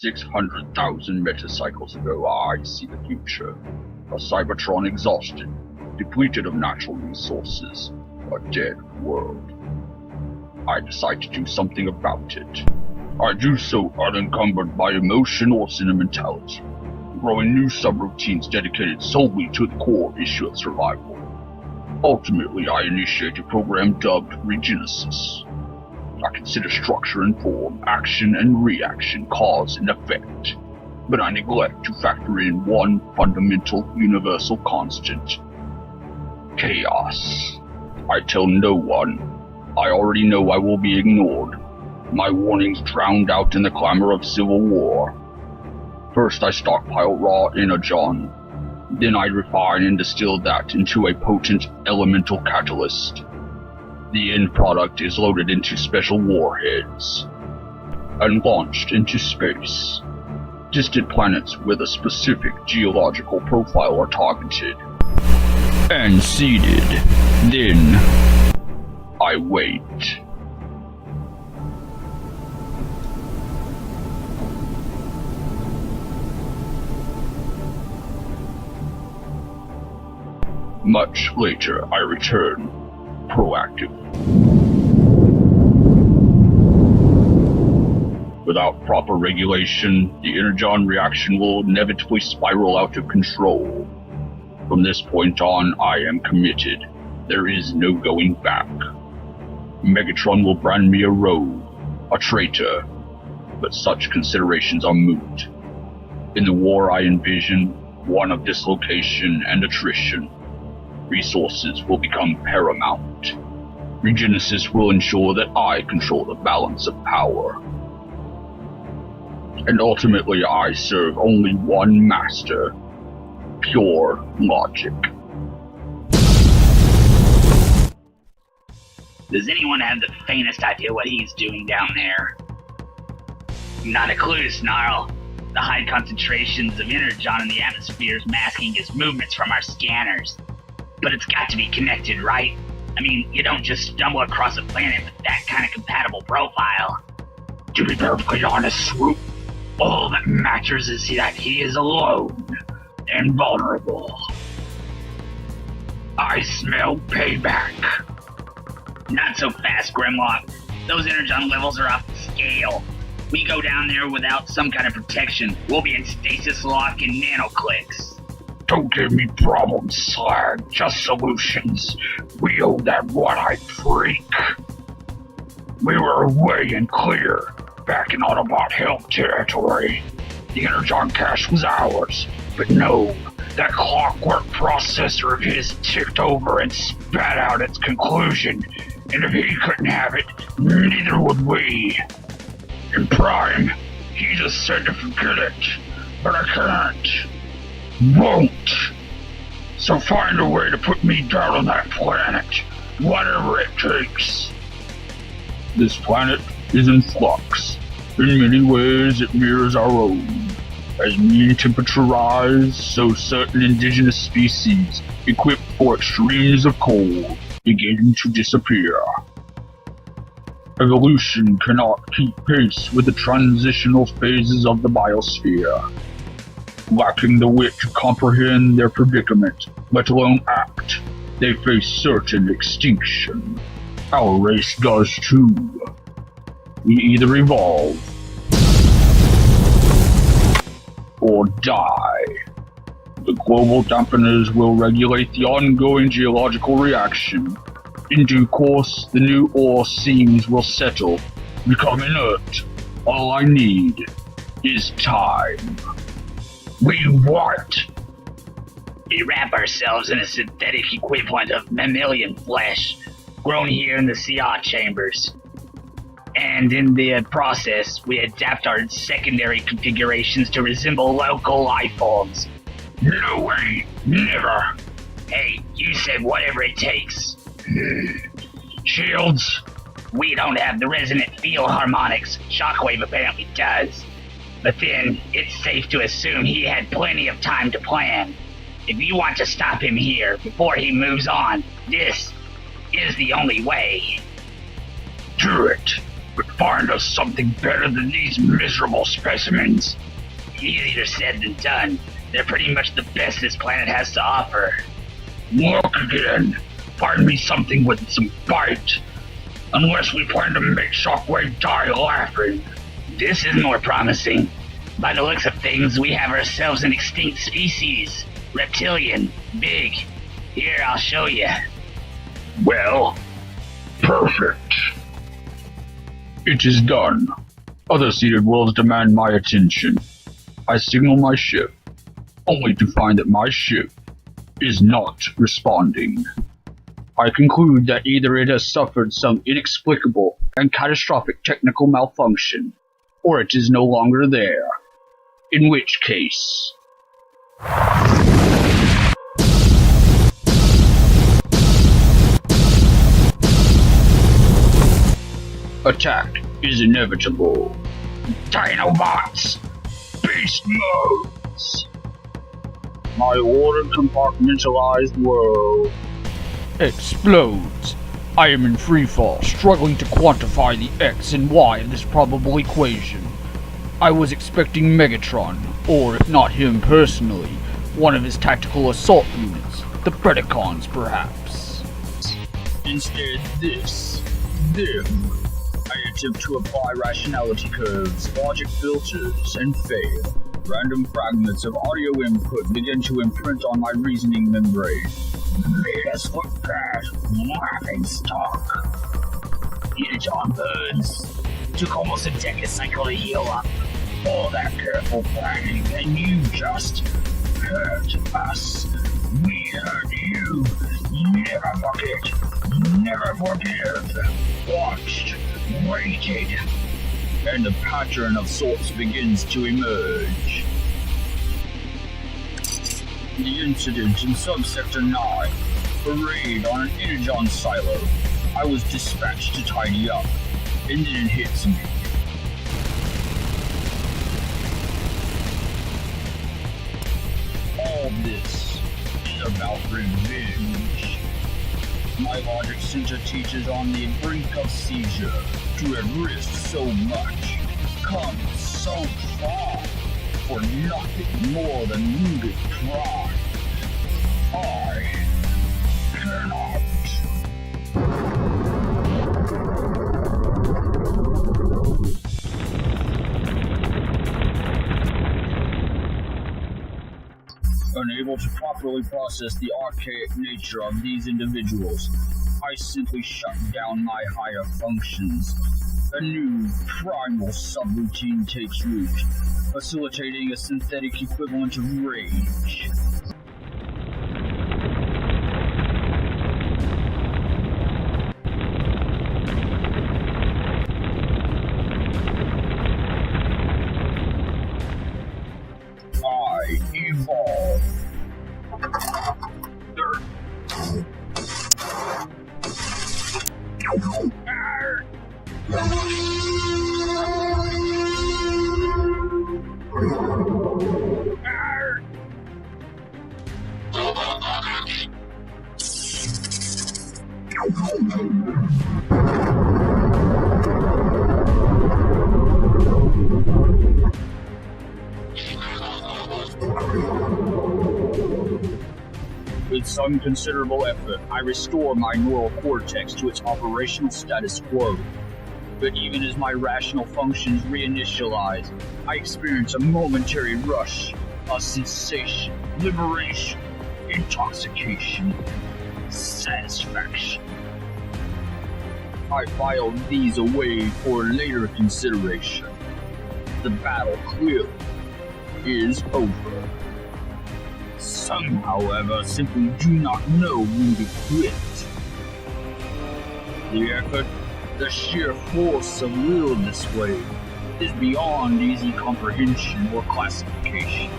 600,000 metacycles ago, I see the future. A Cybertron exhausted, depleted of natural resources, a dead world. I decide to do something about it. I do so unencumbered by emotion or sentimentality, growing new subroutines dedicated solely to the core issue of survival. Ultimately, I initiate a program dubbed Regenesis. I consider structure and form, action and reaction, cause and effect, but I neglect to factor in one fundamental universal constant: chaos. I tell no one. I already know I will be ignored. My warnings drowned out in the clamor of civil war. First I stockpile raw energon. Then I refine and distill that into a potent elemental catalyst. The end product is loaded into special warheads and launched into space. Distant planets with a specific geological profile are targeted and seeded. Then I wait. Much later, I return, proactive. Without proper regulation, the energon reaction will inevitably spiral out of control. From this point on, I am committed. There is no going back. Megatron will brand me a rogue, a traitor, but such considerations are moot. In the war I envision, one of dislocation and attrition, resources will become paramount. Regenesis will ensure that I control the balance of power. And ultimately I serve only one master: pure logic. Does anyone have the faintest idea what he's doing down there? Not a clue, Snarl. The high concentrations of energon in the atmosphere is masking his movements from our scanners. But it's got to be connected, right? I mean, you don't just stumble across a planet with that kind of compatible profile. To be perfectly honest, Swoop, all that matters is that he is alone and vulnerable. I smell payback. Not so fast, Grimlock. Those energon levels are off the scale. We go down there without some kind of protection, we'll be in stasis lock in nanoclicks. Don't give me problems, Slag. Just solutions. We owe that one-eyed freak. We were away and clear, back in Autobot Help territory. The energon cache was ours, but no, that clockwork processor of his ticked over and spat out its conclusion, and if he couldn't have it, neither would we. In Prime, he just said to forget it, but I can't. Won't. So find a way to put me down on that planet, whatever it takes. This planet is in flux. In many ways it mirrors our own. As mean temperature rise, so certain indigenous species, equipped for extremes of cold, begin to disappear. Evolution cannot keep pace with the transitional phases of the biosphere. Lacking the wit to comprehend their predicament, let alone act, they face certain extinction. Our race does too. We either evolve or die. The global dampeners will regulate the ongoing geological reaction. In due course, the new ore seams will settle, become inert. All I need is time. We what? We wrap ourselves in a synthetic equivalent of mammalian flesh, grown here in the CR chambers. And in the process, we adapt our secondary configurations to resemble local life forms. No way, never. Hey, you said whatever it takes. Shields? We don't have the resonant field harmonics. Shockwave apparently does. But then, it's safe to assume he had plenty of time to plan. If you want to stop him here before he moves on, this is the only way. Do it. but find us something better than these miserable specimens. Easier said than done. They're pretty much the best this planet has to offer. Look again. Find me something with some bite. Unless we plan to make Shockwave die laughing. This is more promising. By the looks of things, we have ourselves an extinct species. Reptilian. Big. Here, I'll show you. Well, perfect. It is done. Other seeded worlds demand my attention. I signal my ship, only to find that my ship is not responding. I conclude that either it has suffered some inexplicable and catastrophic technical malfunction, or it is no longer there. In which case... attack is inevitable. Dinobots! Beast modes! My ordered compartmentalized world explodes. I am in freefall, struggling to quantify the X and Y in this probable equation. I was expecting Megatron, or if not him personally, one of his tactical assault units, the Predacons perhaps. Instead them. I attempt to apply rationality curves, logic filters, and fail. Random fragments of audio input begin to imprint on my reasoning membrane. Made us look bad, laughing stock. Energon burns. Took almost a decacycle to heal up. All that careful planning, and you just hurt us. We hurt you. Never forget. Never forgive. Watched. Waited. And a pattern of sorts begins to emerge. The incident in Subsector 9, a raid on an Energon silo. I was dispatched to tidy up, and then it hits me. All this is about revenge. My logic center teaches on the brink of seizure, to have risked so much, come so far, for nothing more than rooted pride. I cannot. Unable to properly process the archaic nature of these individuals, I simply shut down my higher functions. A new, primal subroutine takes root, facilitating a synthetic equivalent of rage. I evolve. With some considerable effort, I restore my neural cortex to its operational status quo. But even as my rational functions reinitialize, I experience a momentary rush, a sensation, liberation, intoxication, satisfaction. I filed these away for later consideration. The battle clearly is over. Some, however, simply do not know when to quit. The effort, the sheer force of will displayed, is beyond easy comprehension or classification.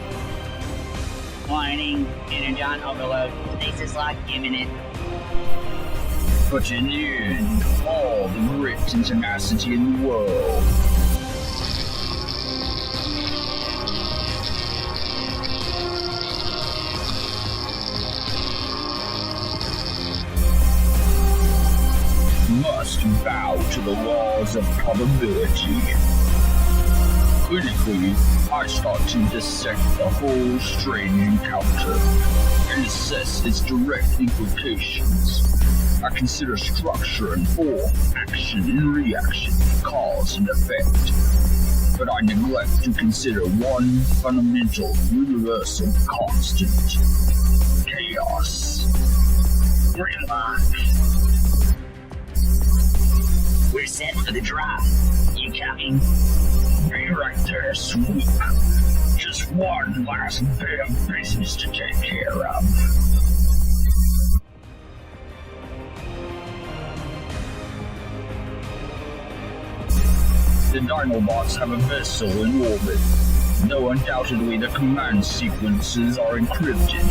Warning, Energon overload, stasis lock imminent. But in the end, all the grit and tenacity in the world must bow to the laws of probability. Critically, I start to dissect the whole strange encounter and assess its direct implications. I consider structure and form, action and reaction, cause and effect. But I neglect to consider one fundamental, universal constant: chaos. Relax. We're set for the drop. You coming? Be right there, Swoop. Just one last bit of business to take care of. The Dinobots have a vessel in orbit, though undoubtedly the command sequences are encrypted.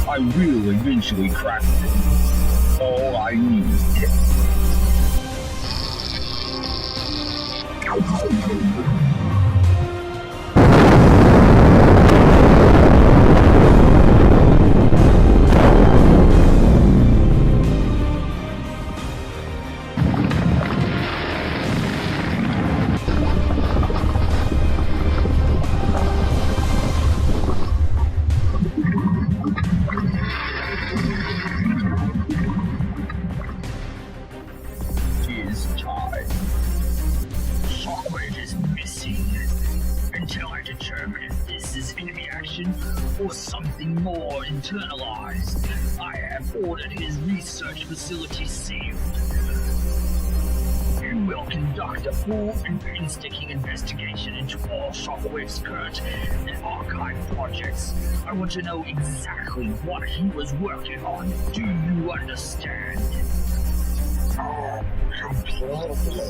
I will eventually crack them. All I need. Shockwave is missing. Until I determine if this is enemy action or something more internalized, I have ordered his research facility sealed. You will conduct a full and painstaking investigation into all Shockwave's current and archive projects. I want to know exactly what he was working on. Do you understand? Oh, completely.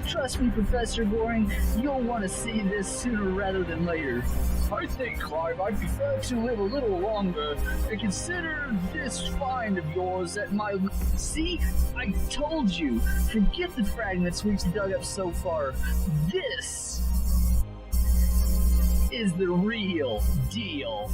Trust me, Professor Goring, you'll want to see this sooner rather than later. I think, Clive, I'd prefer to live a little longer and consider this find of yours at my... See? I told you! Forget the fragments we've dug up so far. This is the real deal.